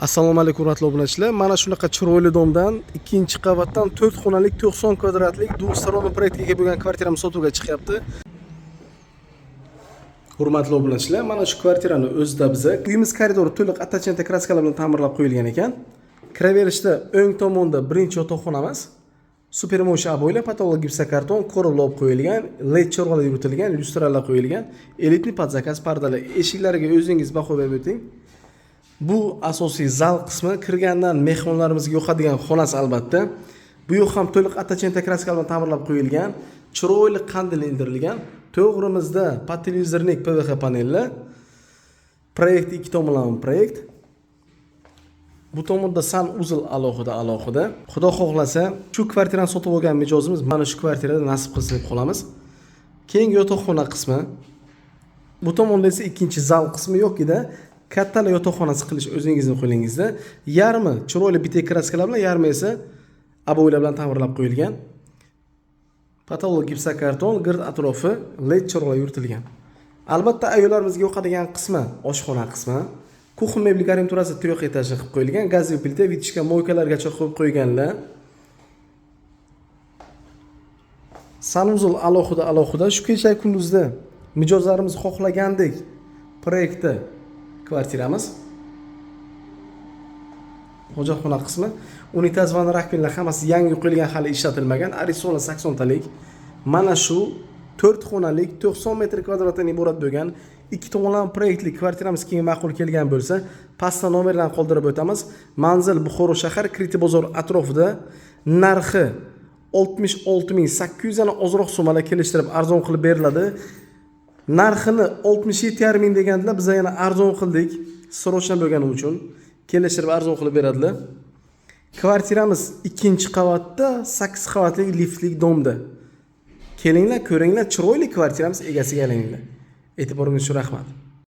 Assalomu alaykum hurmatli obunachilar. Mana shunaqa chiroyli domdan ikkinchi qavatdan 4 xonalik 90 kvadratlik двухсторонний proyektga ega bo'lgan kvartiramiz sotuvga chiqyapti. Hurmatli obunachilar, mana shu kvartirani o'zida biza uyimiz koridori to'liq attachment kraskalar bilan ta'mirlab qo'yilgan ekan. Kiraverishda o'ng tomonda birinchi yotoqxonamiz. Supermosh aboylar, patolog gipsokarton, koroblar olib qo'yilgan, LED chorvalar yuritilgan, lyustralar qo'yilgan, elitni podzakaz pardalar. Eshiklariga o'zingiz baho berib o'ting. Bu asosiy zal qismi, kirgandan mehmonlarimizga yoqadigan xonasi albatta. Bu yoq ham to'liq attachment kraska bilan ta'mirlab qo'yilgan, chiroyli qandil indirilgan. To'g'rimizda televizornik PVH panellar. Proyekt 2 tomonlama proyekt. Bu tomonda sanuzil alohida. Xudo xohlasa, shu kvartirani sotib olgan mijozimiz mana shu kvartirada nasib qilsa deb qolamiz. Keyingi yotoqxona qismi. Bu tomonda esa ikkinchi zal qismi yo'q edi. Kattalar yotoqxonasi qilish o'zingizning qo'lingizda. Yarmi chiroyli bitek kraskalar bilan, yarmi esa aboylar bilan ta'mirlab qo'yilgan. Patolog gipsokarton, gird atrofi LED chorvalar yuritilgan. Albatta ayollarimizga yoqadigan qismi oshxona qismi. Kuxin mebel garniturasi 3 etajli qilib qo'yilgan, gazli plita, vitishka moykalargacha qo'yib qo'yganlar. Sanuzil alohida shu kecha kunduzda mijozlarimiz xohlagandek proyektda kvartiramiz. Hojatxona qismi, unitaz va rakvinlar hammasi yangi qo'yilgan, hali ishlatilmagan. Arizona 80 talik. Mana shu 4 xonalik 90 metr kvadratdan iborat bo'lgan 2 tomonlama proyektli kvartiramiz keng ma'qul kelgan bo'lsa, pastda nomerlarni qoldirib o'tamiz. Manzil Buxoro shahar, Kriti bozor atrofida. Narxi 66.800 dan ozroq summalar kelishtirib arzon qilib beriladi. Narxini 67,5 ming degandilar, biz yana arzon qildik. Srochna bo'lgani uchun kelishtirib arzon qilib beradilar. Kvartiramiz 2-qavatda 8 qavatli liftli domda. Kelinglar, ko'ringlar, chiroyli kvartiramiz egasiga aylanglar. E'tiboringiz uchun rahmat.